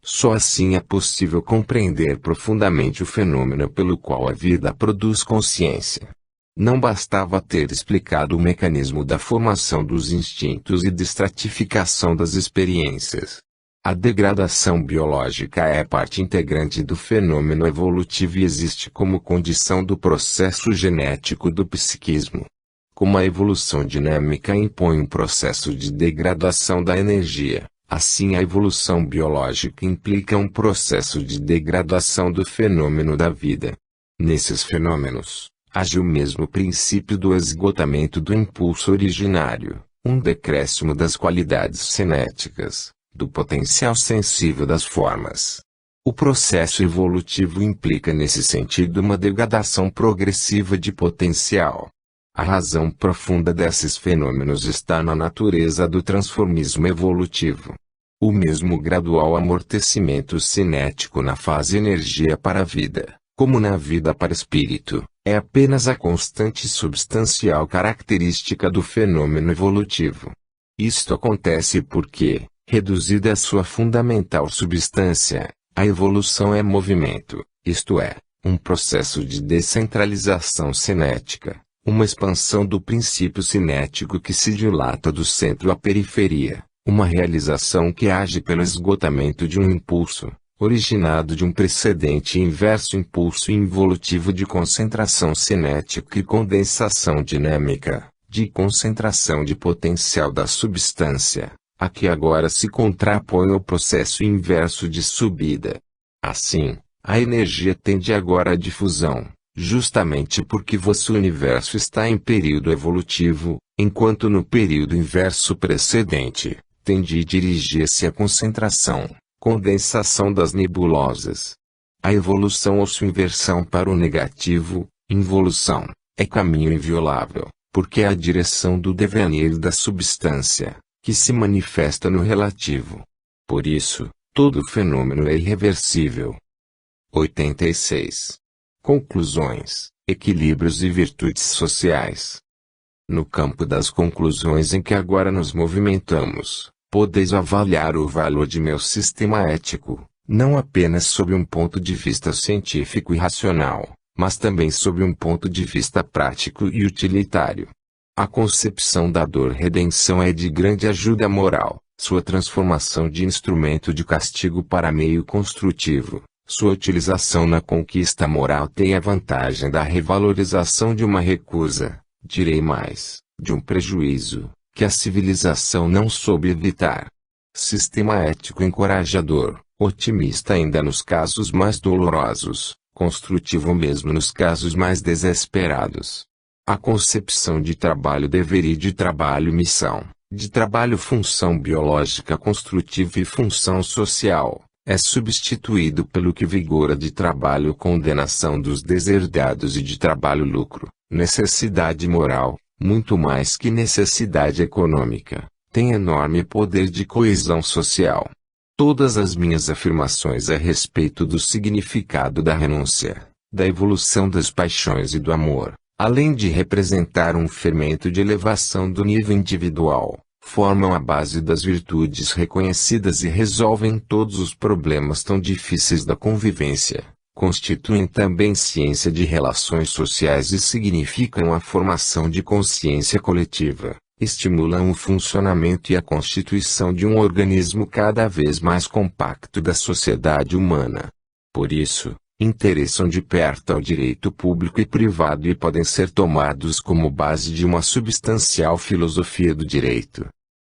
Só assim é possível compreender profundamente o fenômeno pelo qual a vida produz consciência. Não bastava ter explicado o mecanismo da formação dos instintos e de estratificação das experiências. A degradação biológica é parte integrante do fenômeno evolutivo e existe como condição do processo genético do psiquismo. Como a evolução dinâmica impõe um processo de degradação da energia, assim a evolução biológica implica um processo de degradação do fenômeno da vida. Nesses fenômenos, age o mesmo princípio do esgotamento do impulso originário, um decréscimo das qualidades cinéticas, do potencial sensível das formas. O processo evolutivo implica nesse sentido uma degradação progressiva de potencial. A razão profunda desses fenômenos está na natureza do transformismo evolutivo. O mesmo gradual amortecimento cinético na fase energia para a vida, como na vida para espírito, é apenas a constante substancial característica do fenômeno evolutivo. Isto acontece porque, reduzida a sua fundamental substância, a evolução é movimento, isto é, um processo de descentralização cinética, uma expansão do princípio cinético que se dilata do centro à periferia, uma realização que age pelo esgotamento de um impulso, originado de um precedente e inverso impulso involutivo de concentração cinética e condensação dinâmica, de concentração de potencial da substância, a que agora se contrapõe o processo inverso de subida. Assim, a energia tende agora à difusão, justamente porque vosso universo está em período evolutivo, enquanto no período inverso precedente, tende a dirigir-se à concentração, condensação das nebulosas. A evolução ou sua inversão para o negativo, involução, é caminho inviolável, porque é a direção do devenir da substância, que se manifesta no relativo. Por isso, todo fenômeno é irreversível. 86. Conclusões, equilíbrios e virtudes sociais. No campo das conclusões em que agora nos movimentamos, podeis avaliar o valor de meu sistema ético, não apenas sob um ponto de vista científico e racional, mas também sob um ponto de vista prático e utilitário. A concepção da dor-redenção é de grande ajuda moral, sua transformação de instrumento de castigo para meio construtivo, sua utilização na conquista moral tem a vantagem da revalorização de uma recusa, direi mais, de um prejuízo, que a civilização não soube evitar. Sistema ético encorajador, otimista ainda nos casos mais dolorosos, construtivo mesmo nos casos mais desesperados. A concepção de trabalho deveria de trabalho-missão, de trabalho-função biológica construtiva e função social, é substituído pelo que vigora de trabalho-condenação dos deserdados e de trabalho-lucro, necessidade moral, muito mais que necessidade econômica, tem enorme poder de coesão social. Todas as minhas afirmações a respeito do significado da renúncia, da evolução das paixões e do amor, além de representar um fermento de elevação do nível individual, formam a base das virtudes reconhecidas e resolvem todos os problemas tão difíceis da convivência, constituem também ciência de relações sociais e significam a formação de consciência coletiva, estimulam o funcionamento e a constituição de um organismo cada vez mais compacto da sociedade humana. Por isso, interessam de perto ao direito público e privado e podem ser tomados como base de uma substancial filosofia do direito.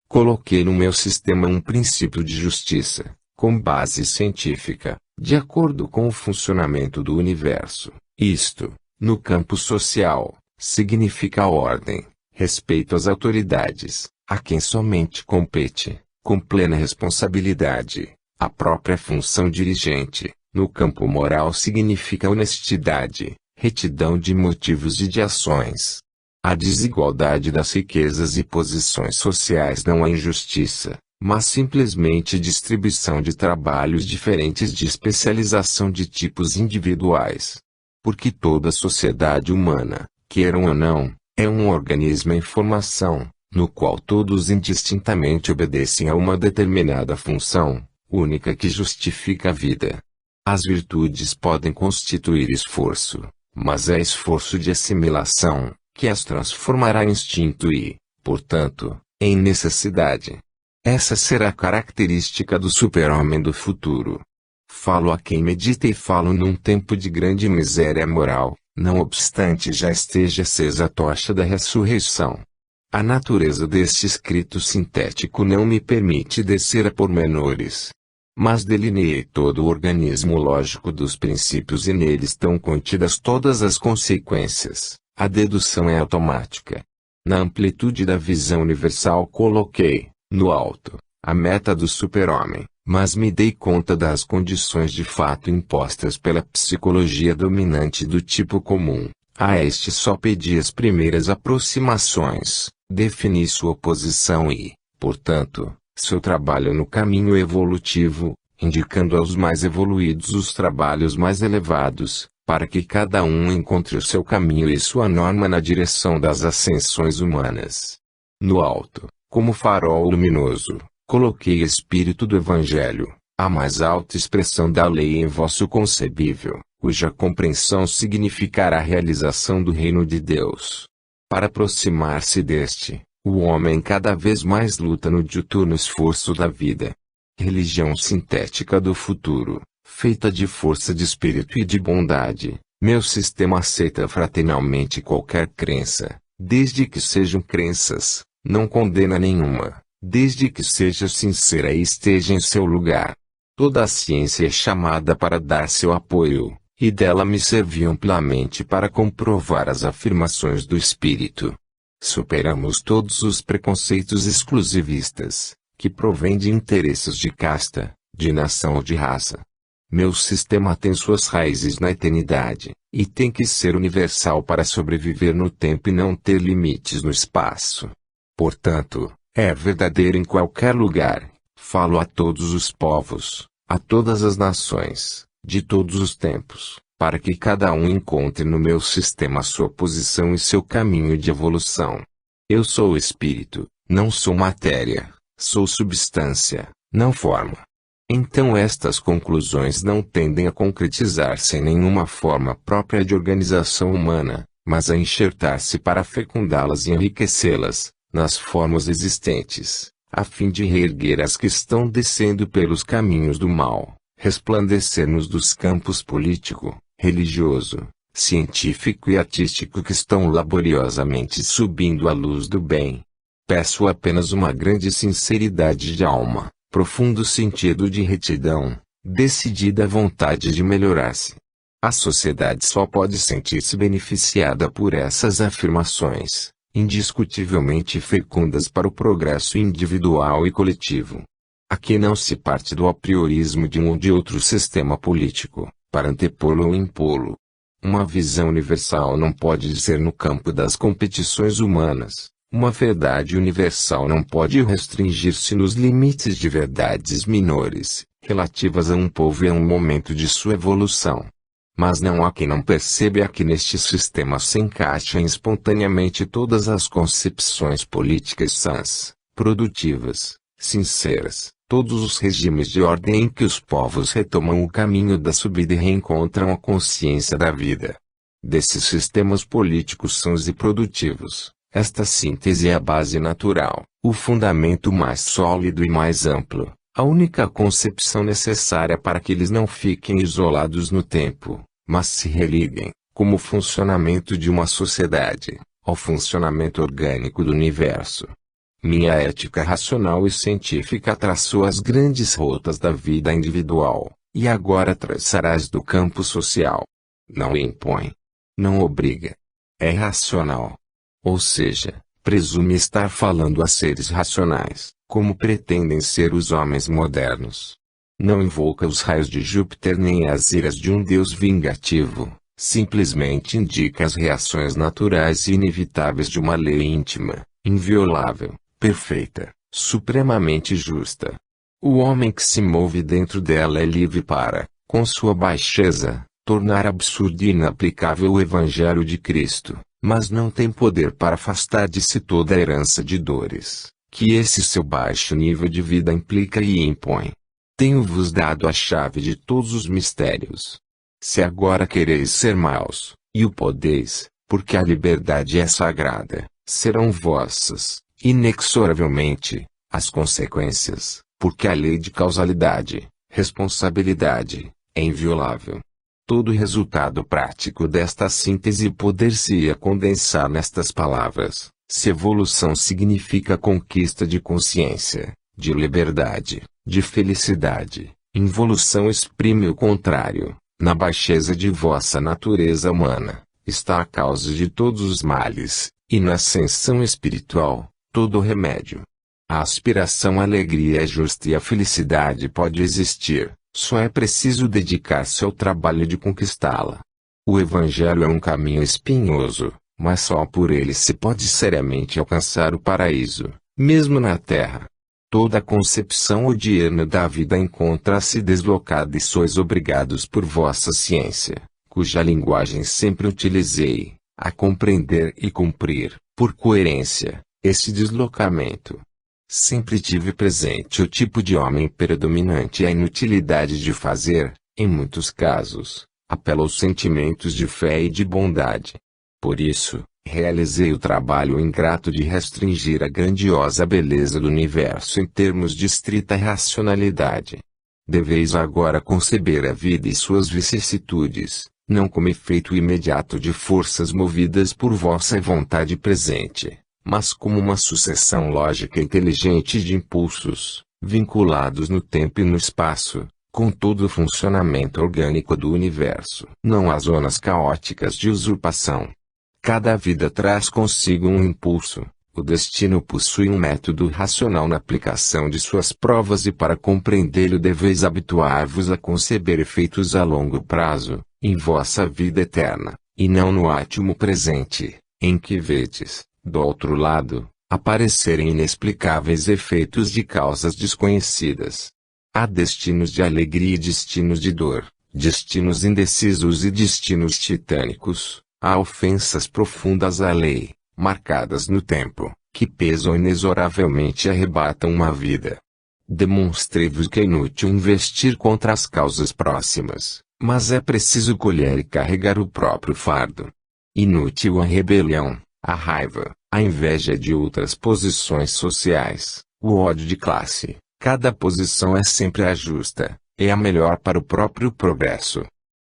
Coloquei no meu sistema um princípio de justiça, com base científica, de acordo com o funcionamento do universo. Isto, no campo social, significa ordem, respeito às autoridades, a quem somente compete, com plena responsabilidade, a própria função dirigente. No campo moral significa honestidade, retidão de motivos e de ações. A desigualdade das riquezas e posições sociais não é injustiça, mas simplesmente distribuição de trabalhos diferentes de especialização de tipos individuais. Porque toda sociedade humana, queiram ou não, é um organismo em formação, no qual todos indistintamente obedecem a uma determinada função, única que justifica a vida. As virtudes podem constituir esforço, mas é esforço de assimilação, que as transformará em instinto e, portanto, em necessidade. Essa será a característica do super-homem do futuro. Falo a quem medita e falo num tempo de grande miséria moral, não obstante já esteja acesa a tocha da ressurreição. A natureza deste escrito sintético não me permite descer a pormenores. Mas delineei todo o organismo lógico dos princípios e nele estão contidas todas as consequências. A dedução é automática. Na amplitude da visão universal coloquei, no alto, a meta do super-homem, mas me dei conta das condições de fato impostas pela psicologia dominante do tipo comum. A este só pedi as primeiras aproximações, defini sua posição e, portanto, seu trabalho no caminho evolutivo, indicando aos mais evoluídos os trabalhos mais elevados, para que cada um encontre o seu caminho e sua norma na direção das ascensões humanas. No alto, como farol luminoso, coloquei Espírito do Evangelho, a mais alta expressão da lei em vosso concebível, cuja compreensão significará a realização do reino de Deus. Para aproximar-se deste, o homem cada vez mais luta no diuturno esforço da vida. Religião sintética do futuro, feita de força de espírito e de bondade, meu sistema aceita fraternalmente qualquer crença, desde que sejam crenças, não condena nenhuma, desde que seja sincera e esteja em seu lugar. Toda a ciência é chamada para dar seu apoio, e dela me servi amplamente para comprovar as afirmações do espírito. Superamos todos os preconceitos exclusivistas, que provêm de interesses de casta, de nação ou de raça. Meu sistema tem suas raízes na eternidade, e tem que ser universal para sobreviver no tempo e não ter limites no espaço. Portanto, é verdadeiro em qualquer lugar. Falo a todos os povos, a todas as nações, de todos os tempos, para que cada um encontre no meu sistema sua posição e seu caminho de evolução. Eu sou espírito, não sou matéria, sou substância, não forma. Então estas conclusões não tendem a concretizar-se em nenhuma forma própria de organização humana, mas a enxertar-se para fecundá-las e enriquecê-las, nas formas existentes, a fim de reerguer as que estão descendo pelos caminhos do mal, resplandecer-nos dos campos político, religioso, científico e artístico que estão laboriosamente subindo à luz do bem. Peço apenas uma grande sinceridade de alma, profundo sentido de retidão, decidida vontade de melhorar-se. A sociedade só pode sentir-se beneficiada por essas afirmações, indiscutivelmente fecundas para o progresso individual e coletivo. Aqui não se parte do apriorismo de um ou de outro sistema político, para antepô-lo ou impô-lo. Uma visão universal não pode ser no campo das competições humanas. Uma verdade universal não pode restringir-se nos limites de verdades menores, relativas a um povo e a um momento de sua evolução. Mas não há quem não perceba que neste sistema se encaixam espontaneamente todas as concepções políticas sãs, produtivas, sinceras, todos os regimes de ordem em que os povos retomam o caminho da subida e reencontram a consciência da vida. Desses sistemas políticos sãos e produtivos, esta síntese é a base natural, o fundamento mais sólido e mais amplo, a única concepção necessária para que eles não fiquem isolados no tempo, mas se religuem, como funcionamento de uma sociedade, ao funcionamento orgânico do universo. Minha ética racional e científica traçou as grandes rotas da vida individual, e agora traçarás do campo social. Não impõe. Não obriga. É racional. Ou seja, presume estar falando a seres racionais, como pretendem ser os homens modernos. Não invoca os raios de Júpiter nem as iras de um Deus vingativo, simplesmente indica as reações naturais e inevitáveis de uma lei íntima, inviolável, perfeita, supremamente justa. O homem que se move dentro dela é livre para, com sua baixeza, tornar absurdo e inaplicável o Evangelho de Cristo, mas não tem poder para afastar de si toda a herança de dores, que esse seu baixo nível de vida implica e impõe. Tenho-vos dado a chave de todos os mistérios. Se agora quereis ser maus, e o podeis, porque a liberdade é sagrada, serão vossas, inexoravelmente, as consequências, porque a lei de causalidade, responsabilidade, é inviolável. Todo o resultado prático desta síntese poder-se-ia condensar nestas palavras: se evolução significa conquista de consciência, de liberdade, de felicidade, involução exprime o contrário. Na baixeza de vossa natureza humana, está a causa de todos os males, e na ascensão espiritual, todo o remédio. A aspiração à alegria é justa e a felicidade pode existir, só é preciso dedicar-se ao trabalho de conquistá-la. O Evangelho é um caminho espinhoso, mas só por ele se pode seriamente alcançar o paraíso, mesmo na terra. Toda a concepção odiana da vida encontra-se deslocada e sois obrigados por vossa ciência, cuja linguagem sempre utilizei, a compreender e cumprir, por coerência, esse deslocamento. Sempre tive presente o tipo de homem predominante e a inutilidade de fazer, em muitos casos, apelo aos sentimentos de fé e de bondade. Por isso, realizei o trabalho ingrato de restringir a grandiosa beleza do universo em termos de estrita racionalidade. Deveis agora conceber a vida e suas vicissitudes, não como efeito imediato de forças movidas por vossa vontade presente, mas como uma sucessão lógica e inteligente de impulsos, vinculados no tempo e no espaço, com todo o funcionamento orgânico do universo. Não há zonas caóticas de usurpação. Cada vida traz consigo um impulso, o destino possui um método racional na aplicação de suas provas e para compreendê-lo deveis habituar-vos a conceber efeitos a longo prazo, em vossa vida eterna, e não no átimo presente, em que vedes, do outro lado, aparecerem inexplicáveis efeitos de causas desconhecidas. Há destinos de alegria e destinos de dor, destinos indecisos e destinos titânicos. Há ofensas profundas à lei, marcadas no tempo, que pesam inexoravelmente e arrebatam uma vida. Demonstrei-vos que é inútil investir contra as causas próximas, mas é preciso colher e carregar o próprio fardo. Inútil a rebelião, a raiva, a inveja de outras posições sociais, o ódio de classe. Cada posição é sempre a justa, é a melhor para o próprio progresso.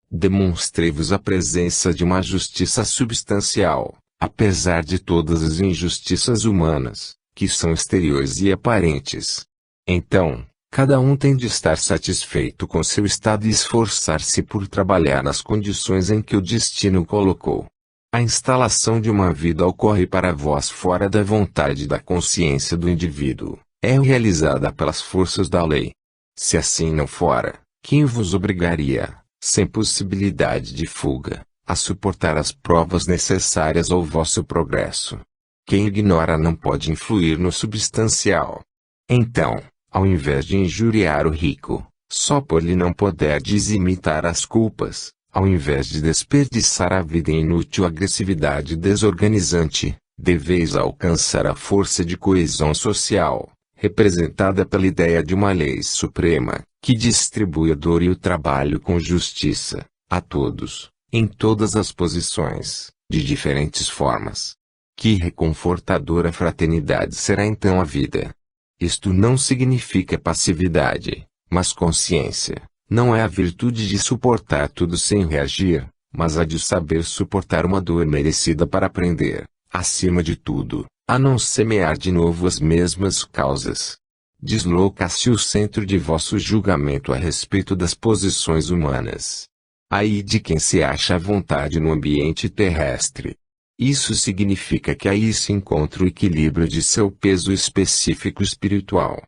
Demonstrei-vos a presença de uma justiça substancial, apesar de todas as injustiças humanas, que são exteriores e aparentes. Então, cada um tem de estar satisfeito com seu estado e esforçar-se por trabalhar nas condições em que o destino colocou. A instalação de uma vida ocorre para vós fora da vontade e da consciência do indivíduo, é realizada pelas forças da lei. Se assim não fora, quem vos obrigaria, sem possibilidade de fuga, a suportar as provas necessárias ao vosso progresso? Quem ignora não pode influir no substancial. Então, ao invés de injuriar o rico, só por lhe não poderdes imitar as culpas, ao invés de desperdiçar a vida em inútil agressividade desorganizante, deveis alcançar a força de coesão social, representada pela ideia de uma lei suprema, que distribui a dor e o trabalho com justiça, a todos, em todas as posições, de diferentes formas. Que reconfortadora fraternidade será então a vida! Isto não significa passividade, mas consciência. Não é a virtude de suportar tudo sem reagir, mas a de saber suportar uma dor merecida para aprender, acima de tudo, a não semear de novo as mesmas causas. Desloca-se o centro de vosso julgamento a respeito das posições humanas. Aí de quem se acha à vontade no ambiente terrestre. Isso significa que aí se encontra o equilíbrio de seu peso específico espiritual.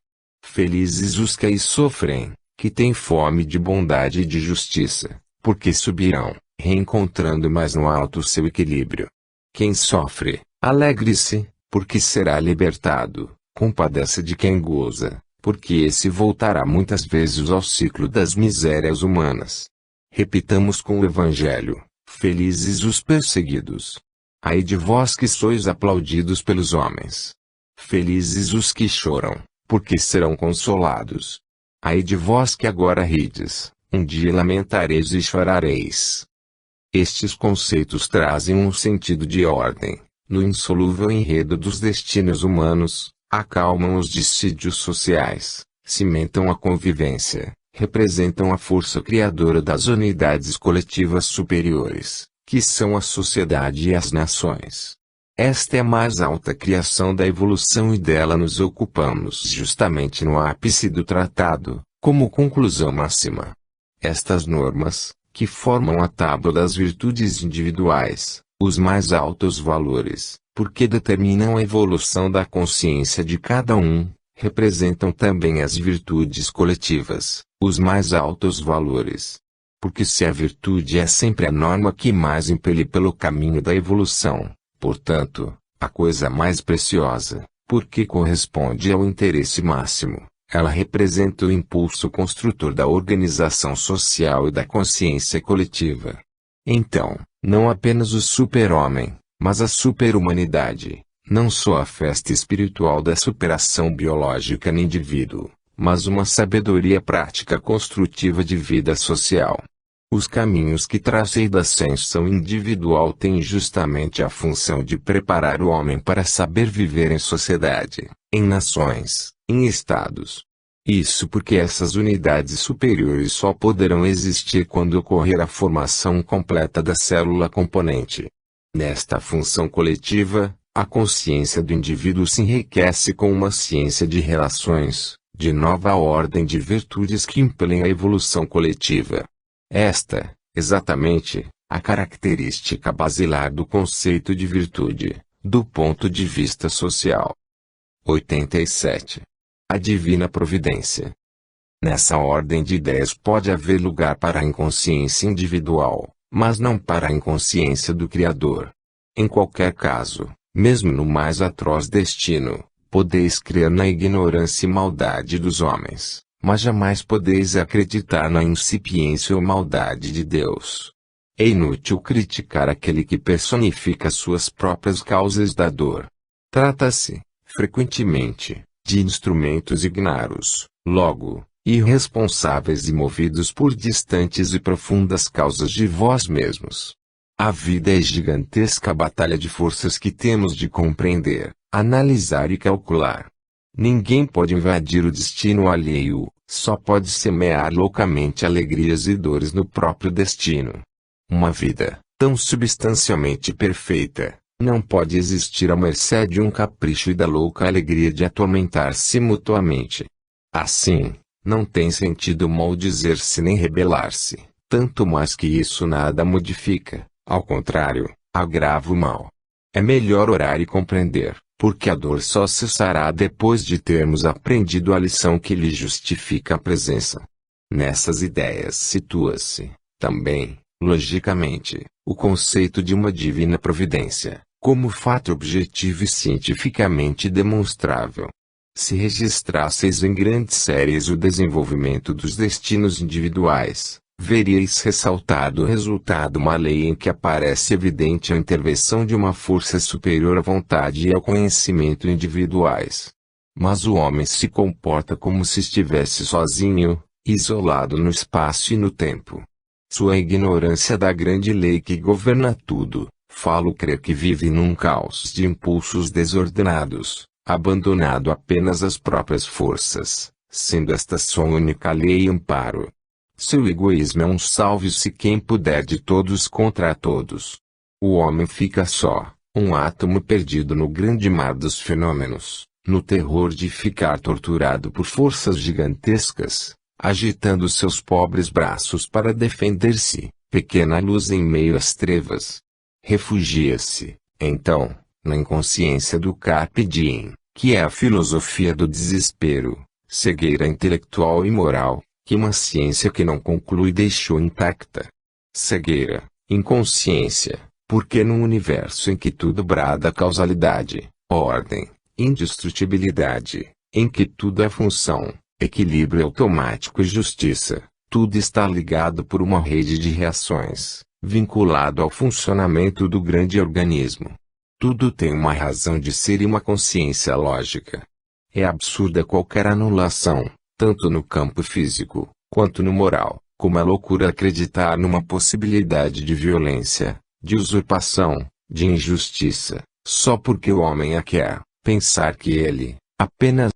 Felizes os que aí sofrem, que têm fome de bondade e de justiça, porque subirão, reencontrando mais no alto seu equilíbrio. Quem sofre, alegre-se, porque será libertado. Compadeça de quem goza, porque esse voltará muitas vezes ao ciclo das misérias humanas. Repitamos com o Evangelho: felizes os perseguidos. Ai de vós que sois aplaudidos pelos homens. Felizes os que choram, porque serão consolados. Ai de vós que agora rides, um dia lamentareis e chorareis. Estes conceitos trazem um sentido de ordem, no insolúvel enredo dos destinos humanos, acalmam os dissídios sociais, cimentam a convivência, representam a força criadora das unidades coletivas superiores, que são a sociedade e as nações. Esta é a mais alta criação da evolução e dela nos ocupamos justamente no ápice do tratado, como conclusão máxima. Estas normas, que formam a tábua das virtudes individuais, os mais altos valores, porque determinam a evolução da consciência de cada um, representam também as virtudes coletivas, os mais altos valores. Porque se a virtude é sempre a norma que mais impele pelo caminho da evolução, portanto, a coisa mais preciosa, porque corresponde ao interesse máximo, ela representa o impulso construtor da organização social e da consciência coletiva. Então, não apenas o super-homem, mas a super-humanidade, não só a festa espiritual da superação biológica no indivíduo, mas uma sabedoria prática construtiva de vida social. Os caminhos que tracei da ascensão individual têm justamente a função de preparar o homem para saber viver em sociedade, em nações, em estados. Isso porque essas unidades superiores só poderão existir quando ocorrer a formação completa da célula componente. Nesta função coletiva, a consciência do indivíduo se enriquece com uma ciência de relações, de nova ordem de virtudes que impelem a evolução coletiva. Esta, exatamente, a característica basilar do conceito de virtude, do ponto de vista social. 87. A divina providência. Nessa ordem de ideias pode haver lugar para a inconsciência individual, mas não para a inconsciência do Criador. Em qualquer caso, mesmo no mais atroz destino, podeis crer na ignorância e maldade dos homens, mas jamais podeis acreditar na incipiência ou maldade de Deus. É inútil criticar aquele que personifica suas próprias causas da dor. Trata-se, frequentemente, de instrumentos ignaros, logo, irresponsáveis e movidos por distantes e profundas causas de vós mesmos. A vida é gigantesca batalha de forças que temos de compreender, analisar e calcular. Ninguém pode invadir o destino alheio, só pode semear loucamente alegrias e dores no próprio destino. Uma vida, tão substancialmente perfeita, não pode existir à mercê de um capricho e da louca alegria de atormentar-se mutuamente. Assim, não tem sentido maldizer-se nem rebelar-se, tanto mais que isso nada modifica, ao contrário, agrava o mal. É melhor orar e compreender, porque a dor só cessará depois de termos aprendido a lição que lhe justifica a presença. Nessas ideias situa-se, também, logicamente, o conceito de uma divina providência, como fato objetivo e cientificamente demonstrável. Se registrasseis em grandes séries o desenvolvimento dos destinos individuais, veríeis ressaltado o resultado uma lei em que aparece evidente a intervenção de uma força superior à vontade e ao conhecimento individuais. Mas o homem se comporta como se estivesse sozinho, isolado no espaço e no tempo. Sua ignorância da grande lei que governa tudo, falo crer que vive num caos de impulsos desordenados, abandonado apenas às próprias forças, sendo esta sua única lei e amparo. Seu egoísmo é um salve-se quem puder de todos contra todos. O homem fica só, um átomo perdido no grande mar dos fenômenos, no terror de ficar torturado por forças gigantescas, agitando seus pobres braços para defender-se, pequena luz em meio às trevas. Refugia-se, então, na inconsciência do Carpe Diem, que é a filosofia do desespero, cegueira intelectual e moral, que uma ciência que não conclui deixou intacta. Cegueira, inconsciência, porque num universo em que tudo brada causalidade, ordem, indestrutibilidade, em que tudo é função, equilíbrio automático e justiça, tudo está ligado por uma rede de reações, vinculado ao funcionamento do grande organismo. Tudo tem uma razão de ser e uma consciência lógica. É absurda qualquer anulação, tanto no campo físico, quanto no moral, como é loucura acreditar numa possibilidade de violência, de usurpação, de injustiça, só porque o homem a quer, pensar que ele, apenas